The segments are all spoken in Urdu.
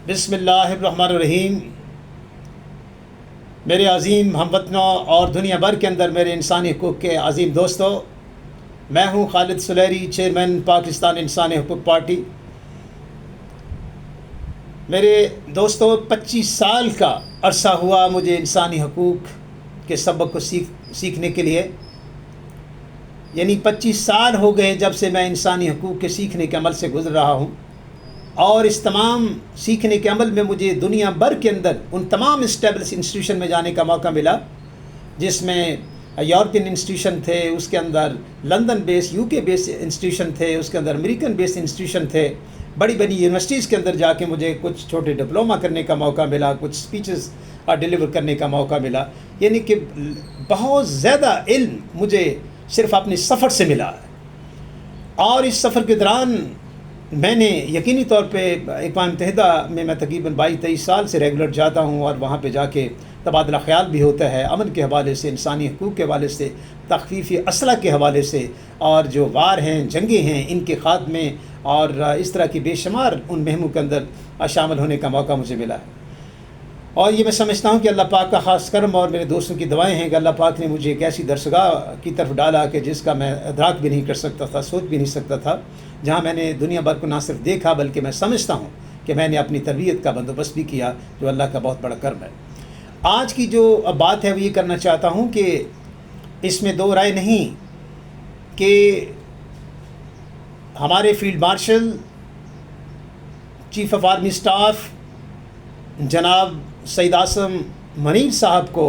بسم اللہ الرحمن الرحیم۔ میرے عظیم ہم وطنوں اور دنیا بھر کے اندر میرے انسانی حقوق کے عظیم دوستوں، میں ہوں خالد سلیری، چیئرمین پاکستان انسانی حقوق پارٹی۔ میرے دوستوں، 25 سال کا عرصہ ہوا مجھے انسانی حقوق کے سبق کو سیکھنے کے لیے، یعنی 25 سال ہو گئے جب سے میں انسانی حقوق کے سیکھنے کے عمل سے گزر رہا ہوں، اور اس تمام سیکھنے کے عمل میں مجھے دنیا بھر کے اندر ان تمام اسٹیبلش انسٹیٹیوشن میں جانے کا موقع ملا، جس میں یورپین انسٹیٹیوشن تھے، اس کے اندر لندن بیس UK بیس انسٹیٹیوشن تھے، اس کے اندر امریکن بیس انسٹیٹیوشن تھے، بڑی بڑی یونیورسٹیز کے اندر جا کے مجھے کچھ چھوٹے ڈپلومہ کرنے کا موقع ملا، کچھ اسپیچز ڈیلیور کرنے کا موقع ملا، یعنی کہ بہت زیادہ علم مجھے صرف اپنے سفر سے ملا۔ اور اس سفر کے دوران میں نے یقینی طور پہ اقوام متحدہ میں تقریباً 22-23 سال سے ریگولر جاتا ہوں، اور وہاں پہ جا کے تبادلہ خیال بھی ہوتا ہے، امن کے حوالے سے، انسانی حقوق کے حوالے سے، تخفیف اسلحہ کے حوالے سے، اور جو وار ہیں، جنگیں ہیں، ان کے خاتمے اور اس طرح کی بے شمار ان مہموں کے اندر شامل ہونے کا موقع مجھے ملا ہے۔ اور یہ میں سمجھتا ہوں کہ اللہ پاک کا خاص کرم اور میرے دوستوں کی دعائیں ہیں کہ اللہ پاک نے مجھے ایک ایسی درسگاہ کی طرف ڈالا کہ جس کا میں ادراک بھی نہیں کر سکتا تھا، سوچ بھی نہیں سکتا تھا، جہاں میں نے دنیا بھر کو نہ صرف دیکھا بلکہ میں سمجھتا ہوں کہ میں نے اپنی تربیت کا بندوبست بھی کیا، جو اللہ کا بہت بڑا کرم ہے۔ آج کی جو بات ہے وہ یہ کرنا چاہتا ہوں کہ اس میں دو رائے نہیں کہ ہمارے field marshal, chief of army staff جناب سعید عاصم منیر صاحب کو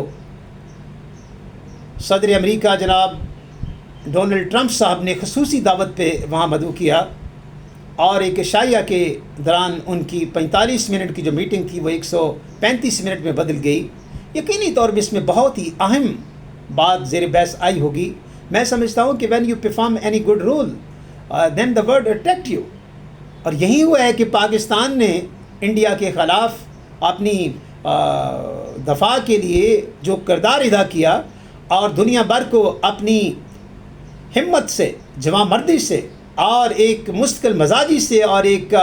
صدر امریکہ جناب ڈونلڈ ٹرمپ صاحب نے خصوصی دعوت پہ وہاں مدعو کیا، اور ایک عشائیہ کے دوران ان کی 45 منٹ کی جو میٹنگ تھی وہ 135 منٹ میں بدل گئی۔ یقینی طور پہ اس میں بہت ہی اہم بات زیر بحث آئی ہوگی۔ میں سمجھتا ہوں کہ when you perform any good role then the world attract you، اور یہی ہوا ہے کہ پاکستان نے انڈیا کے خلاف اپنی دفاع کے لیے جو کردار ادا کیا، اور دنیا بھر کو اپنی ہمت سے، جواں مردی سے، اور ایک مستقل مزاجی سے، اور ایک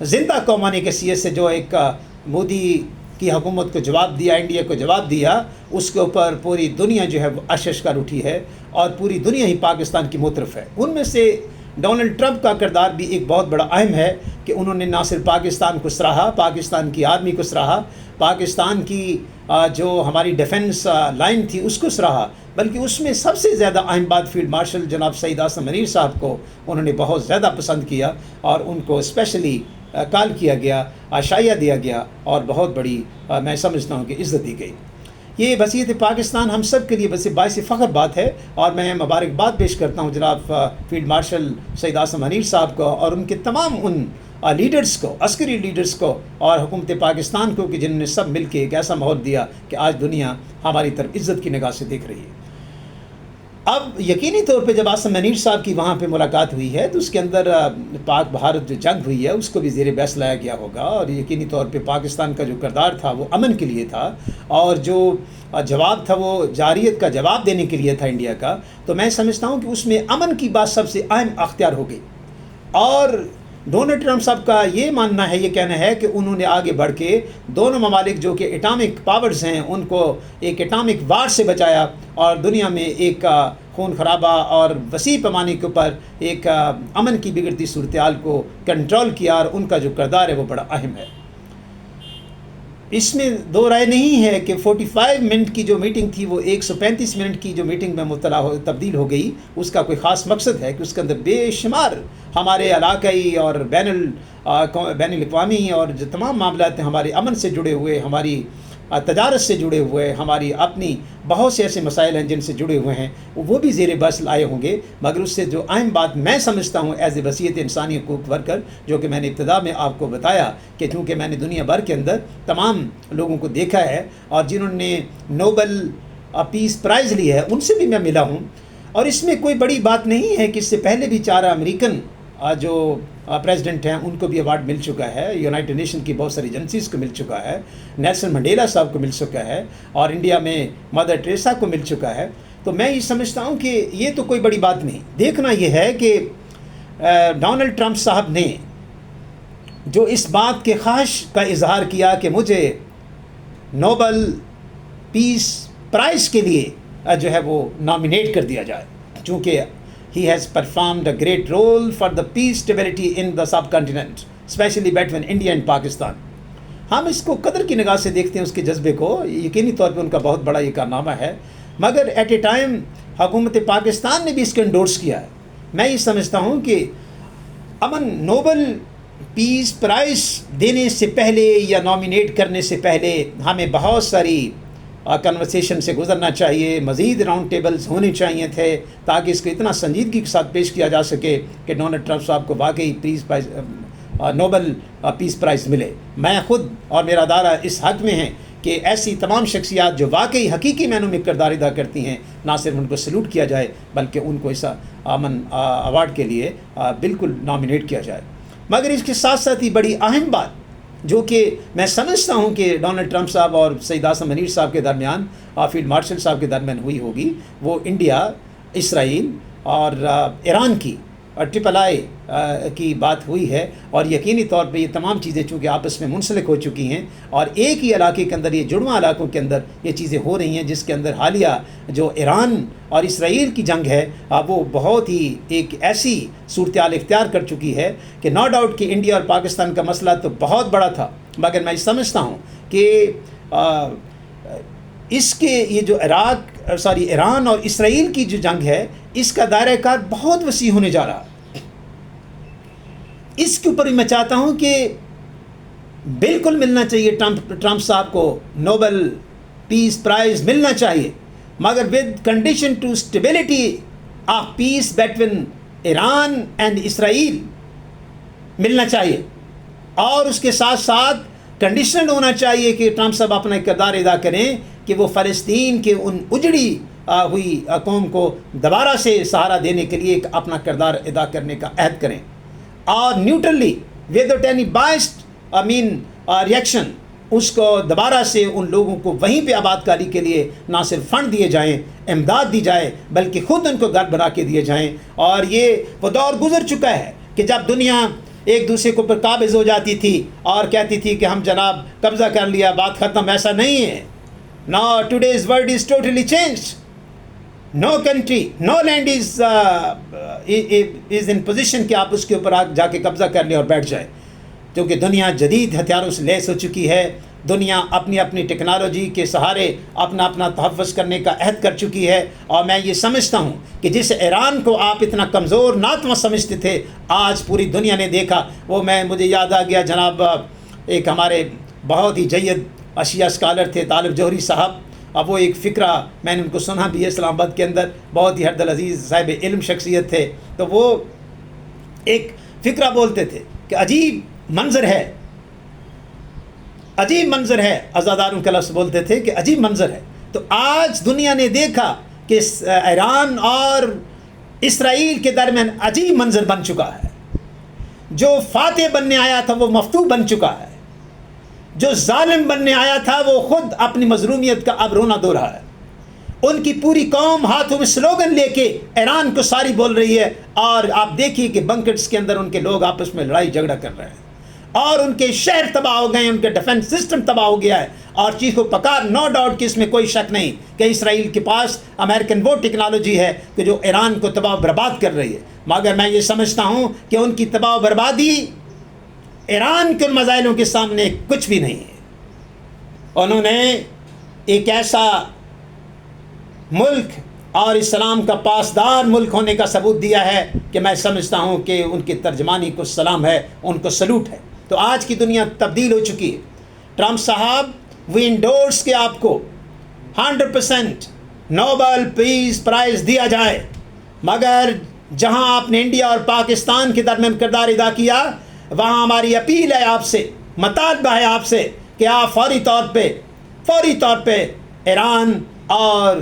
زندہ قومانی حیثیت سے جو ایک مودی کی حکومت کو جواب دیا، انڈیا کو جواب دیا، اس کے اوپر پوری دنیا جو ہے وہ اششکار اٹھی ہے، اور پوری دنیا ہی پاکستان کی مطرف ہے۔ ان میں سے ڈونلڈ ٹرمپ کا کردار بھی ایک بہت بڑا اہم ہے کہ انہوں نے نہ صرف پاکستان کو سراہا، پاکستان کی آرمی کو سراہا، پاکستان کی جو ہماری ڈیفنس لائن تھی اس کو سراہا، بلکہ اس میں سب سے زیادہ اہم بات فیلڈ مارشل جناب سعید عاصم منیر صاحب کو انہوں نے بہت زیادہ پسند کیا، اور ان کو اسپیشلی کال کیا گیا، عشائیہ دیا گیا، اور بہت بڑی میں سمجھتا ہوں کہ عزت دی گئی۔ یہ وصیت پاکستان ہم سب کے لیے بس باعث فخر بات ہے، اور میں مبارکباد پیش کرتا ہوں جناب فیلڈ مارشل سعید عاصم منیر صاحب کو، اور ان کے تمام ان لیڈرز کو، عسکری لیڈرز کو، اور حکومت پاکستان کو، کہ جنہوں نے سب مل کے ایک ایسا ماحول دیا کہ آج دنیا ہماری طرف عزت کی نگاہ سے دیکھ رہی ہے۔ اب یقینی طور پہ جب عاصم منیر صاحب کی وہاں پہ ملاقات ہوئی ہے تو اس کے اندر پاک بھارت جو جنگ ہوئی ہے اس کو بھی زیر بحث لایا گیا ہوگا، اور یقینی طور پہ پاکستان کا جو کردار تھا وہ امن کے لیے تھا، اور جو جواب تھا وہ جارحیت کا جواب دینے کے لیے تھا انڈیا کا۔ تو میں سمجھتا ہوں کہ اس میں امن کی بات سب سے اہم اختیار ہو گئی، اور ڈونلڈ ٹرمپ صاحب کا یہ ماننا ہے، یہ کہنا ہے کہ انہوں نے آگے بڑھ کے دونوں ممالک جو کہ اٹامک پاورز ہیں ان کو ایک اٹامک وار سے بچایا، اور دنیا میں ایک خون خرابہ اور وسیع پیمانے کے اوپر ایک امن کی بگڑتی صورتحال کو کنٹرول کیا، اور ان کا جو کردار ہے وہ بڑا اہم ہے۔ اس میں دو رائے نہیں ہے کہ 45 منٹ کی جو میٹنگ تھی وہ 135 منٹ کی جو میٹنگ میں تبدیل ہو گئی، اس کا کوئی خاص مقصد ہے کہ اس کے اندر بے شمار ہمارے علاقائی اور بین الاقوامی اور جو تمام معاملات ہیں ہمارے امن سے جڑے ہوئے، ہماری تجارت سے جڑے ہوئے، ہماری اپنی بہت سے ایسے مسائل ہیں جن سے جڑے ہوئے ہیں، وہ بھی زیر بحث لائے ہوں گے۔ مگر اس سے جو اہم بات میں سمجھتا ہوں ایز اے وصیت انسانی حقوق ورکر، جو کہ میں نے ابتدا میں آپ کو بتایا کہ چونکہ میں نے دنیا بھر کے اندر تمام لوگوں کو دیکھا ہے، اور جنہوں نے نوبل پیس پرائز لی ہے ان سے بھی میں ملا ہوں، اور اس میں کوئی بڑی بات نہیں ہے کہ اس سے پہلے بھی 4 امریکن جو پریزیڈنٹ ہیں ان کو بھی ایوارڈ مل چکا ہے، یونائٹڈ نیشن کی بہت ساری ایجنسیز کو مل چکا ہے، نیلسن منڈیلا صاحب کو مل چکا ہے، اور انڈیا میں مدر ٹریسا کو مل چکا ہے۔ تو میں یہ سمجھتا ہوں کہ یہ تو کوئی بڑی بات نہیں۔ دیکھنا یہ ہے کہ ڈونلڈ ٹرمپ صاحب نے جو اس بات کے خواہش کا اظہار کیا کہ مجھے نوبل پیس پرائز کے لیے جو ہے وہ نامینیٹ کر دیا جائے، چونکہ he has performed a great role for the peace stability in the subcontinent especially between India and Pakistan. ہم اس کو قدر کی نگاہ سے دیکھتے ہیں، اس کے جذبے کو، یقینی طور پہ ان کا بہت بڑا یہ کارنامہ ہے، مگر ایٹ اے ٹائم حکومت پاکستان نے بھی اس کو انڈورس کیا ہے۔ میں یہ سمجھتا ہوں کہ امن نوبل پیس پرائز دینے سے پہلے یا نامینیٹ کرنے سے پہلے ہمیں بہت ساری کنورسیشن سے گزرنا چاہیے، مزید راؤنڈ ٹیبلز ہونے چاہیے تھے تاکہ اس کو اتنا سنجیدگی کے ساتھ پیش کیا جا سکے کہ ڈونلڈ ٹرمپ صاحب کو واقعی نوبل پیس پرائز ملے۔ میں خود اور میرا ادارہ اس حق میں ہیں کہ ایسی تمام شخصیات جو واقعی حقیقی معنوں میں کردار ادا کرتی ہیں، نہ صرف ان کو سلوٹ کیا جائے بلکہ ان کو اس امن ایوارڈ کے لیے بالکل نامینیٹ کیا جائے۔ مگر اس کے ساتھ ساتھ ہی بڑی اہم بات جو کہ میں سمجھتا ہوں کہ ڈونلڈ ٹرمپ صاحب اور سید اعظم منیر صاحب کے درمیان، فیلڈ مارشل صاحب کے درمیان ہوئی ہوگی، وہ انڈیا، اسرائیل اور ایران کی ٹرپل آئی کی بات ہوئی ہے، اور یقینی طور پہ یہ تمام چیزیں چونکہ آپس میں منسلک ہو چکی ہیں اور ایک ہی علاقے کے اندر، یہ جڑواں علاقوں کے اندر یہ چیزیں ہو رہی ہیں، جس کے اندر حالیہ جو ایران اور اسرائیل کی جنگ ہے وہ بہت ہی ایک ایسی صورتحال اختیار کر چکی ہے کہ نو ڈاؤٹ کہ انڈیا اور پاکستان کا مسئلہ تو بہت بڑا تھا، مگر میں سمجھتا ہوں کہ اس کے یہ جو ایران اور اسرائیل کی جو جنگ ہے، اس کا دائرہ کار بہت وسیع ہونے جا رہا ہے۔ اس کے اوپر میں چاہتا ہوں کہ بالکل ملنا چاہیے ٹرمپ صاحب کو نوبل پیس پرائز ملنا چاہیے، مگر with condition to stability of peace between Iran and Israel ملنا چاہیے، اور اس کے ساتھ ساتھ کنڈیشنل ہونا چاہیے کہ ٹرمپ صاحب اپنا کردار ادا کریں کہ وہ فلسطین کے ان اجڑی ہوئی قوم کو دوبارہ سے سہارا دینے کے لیے ایک اپنا کردار ادا کرنے کا عہد کریں، اور neutrally without any biased reaction اس کو دوبارہ سے ان لوگوں کو وہیں پہ آباد کاری کے لیے نہ صرف فنڈ دیے جائیں، امداد دی جائے، بلکہ خود ان کو گھر بنا کے دیے جائیں۔ اور یہ وہ دور گزر چکا ہے کہ جب دنیا ایک دوسرے کے اوپر قابض ہو جاتی تھی اور کہتی تھی کہ ہم جناب قبضہ کر لیا، بات ختم۔ ایسا نہیں ہے۔ Now today's world is totally changed. No country, no land is in position کہ آپ اس کے اوپر جا کے قبضہ کر لیں اور بیٹھ جائے، کیونکہ دنیا جدید ہتھیاروں سے لیس ہو چکی ہے۔ دنیا اپنی اپنی ٹیکنالوجی کے سہارے اپنا تحفظ کرنے کا عہد کر چکی ہے، اور میں یہ سمجھتا ہوں کہ جس ایران کو آپ اتنا کمزور ناتواں سمجھتے تھے، آج پوری دنیا نے دیکھا۔ مجھے یاد آ گیا جناب، ایک ہمارے بہت ہی جید اشیاء اسکالر تھے طالب جوہری صاحب، اب وہ ایک فقرہ میں نے ان کو سنا بھی ہے اسلام آباد کے اندر، بہت ہی حرد العزیز صاحب علم شخصیت تھے، تو وہ ایک فقرہ بولتے تھے کہ عجیب منظر ہے، عزاداروں کا لفظ بولتے تھے کہ عجیب منظر ہے۔ تو آج دنیا نے دیکھا کہ ایران اور اسرائیل کے درمیان عجیب منظر بن چکا ہے۔ جو فاتح بننے آیا تھا وہ مفتوح بن چکا ہے، جو ظالم بننے آیا تھا وہ خود اپنی مظلومیت کا اب رونا دو رہا ہے۔ ان کی پوری قوم ہاتھوں میں سلوگن لے کے ایران کو ساری بول رہی ہے، اور آپ دیکھیے کہ بنکرز کے اندر ان کے لوگ آپس میں لڑائی جھگڑا کر رہے ہیں، اور ان کے شہر تباہ ہو گئے ہیں، ان کے ڈیفنس سسٹم تباہ ہو گیا ہے، اور چیخ و پکار نو ڈاؤٹ کہ اس میں کوئی شک نہیں کہ اسرائیل کے پاس امریکن وہ ٹیکنالوجی ہے کہ جو ایران کو تباہ و برباد کر رہی ہے۔ مگر میں یہ سمجھتا ہوں کہ ان کی تباہ و بربادی ایران کے مسائلوں کے سامنے کچھ بھی نہیں ہے۔ انہوں نے ایک ایسا ملک اور اسلام کا پاسدار ملک ہونے کا ثبوت دیا ہے کہ میں سمجھتا ہوں کہ ان کی ترجمانی کو سلام ہے، ان کو سلوٹ ہے۔ تو آج کی دنیا تبدیل ہو چکی ہے۔ ٹرمپ صاحب وی انڈورس کہ آپ کو 100% نوبل پیس پرائز دیا جائے، مگر جہاں آپ نے انڈیا اور پاکستان کے درمیان کردار ادا کیا، وہاں ہماری اپیل ہے آپ سے، مطالبہ ہے آپ سے کہ آپ فوری طور پہ ایران اور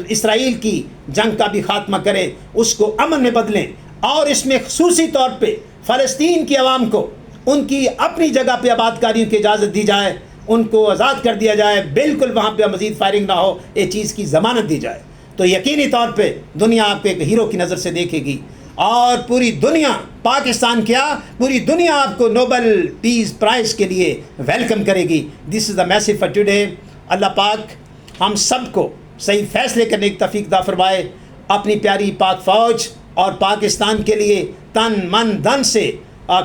اسرائیل کی جنگ کا بھی خاتمہ کریں، اس کو امن میں بدلیں، اور اس میں خصوصی طور پہ فلسطین کی عوام کو ان کی اپنی جگہ پہ آباد کاریوں کی اجازت دی جائے، ان کو آزاد کر دیا جائے، بالکل وہاں پہ مزید فائرنگ نہ ہو، یہ چیز کی ضمانت دی جائے، تو یقینی طور پہ دنیا آپ کو ایک ہیرو کی نظر سے دیکھے گی۔ اور پوری دنیا پاکستان کیا پوری دنیا آپ کو نوبل پیس پرائز کے لیے ویلکم کرے گی. دس از دا میسیج فار ٹوڈے. اللہ پاک ہم سب کو صحیح فیصلے کرنے کی توفیق عطا فرمائے. اپنی پیاری پاک فوج اور پاکستان کے لیے تن من دھن سے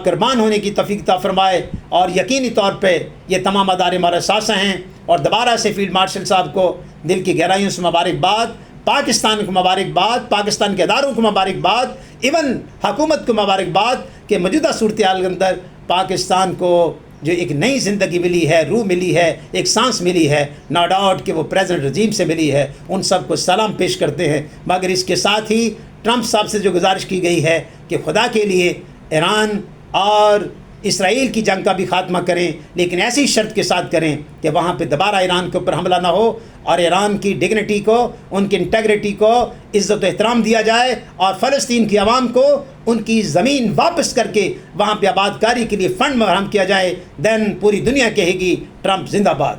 قربان ہونے کی توفیق عطا فرمائے. اور یقینی طور پہ یہ تمام ادارے ہمارے ساتھ ہیں. اور دوبارہ سے فیلڈ مارشل صاحب کو دل کی گہرائیوں سے مبارکباد. پاکستان کو مبارکباد, پاکستان کے اداروں کو مبارکباد, ایون حکومت کو مبارکباد کہ موجودہ صورتحال کے اندر پاکستان کو جو ایک نئی زندگی ملی ہے, روح ملی ہے, ایک سانس ملی ہے, نو ڈاؤٹ کہ وہ پریزنٹ رجیم سے ملی ہے. ان سب کو سلام پیش کرتے ہیں. مگر اس کے ساتھ ہی ٹرمپ صاحب سے جو گزارش کی گئی ہے کہ خدا کے لیے ایران اور اسرائیل کی جنگ کا بھی خاتمہ کریں, لیکن ایسی شرط کے ساتھ کریں کہ وہاں پہ دوبارہ ایران کے اوپر حملہ نہ ہو, اور ایران کی ڈگنیٹی کو, ان کی انٹیگریٹی کو عزت و احترام دیا جائے, اور فلسطین کی عوام کو ان کی زمین واپس کر کے وہاں پہ آباد کاری کے لیے فنڈ فراہم کیا جائے. دین پوری دنیا کہے گی ٹرمپ زندہ باد.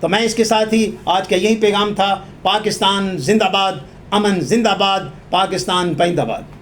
تو میں اس کے ساتھ ہی آج کا یہی پیغام تھا. پاکستان زندہ باد, امن زندہ باد, پاکستان پائندہ باد.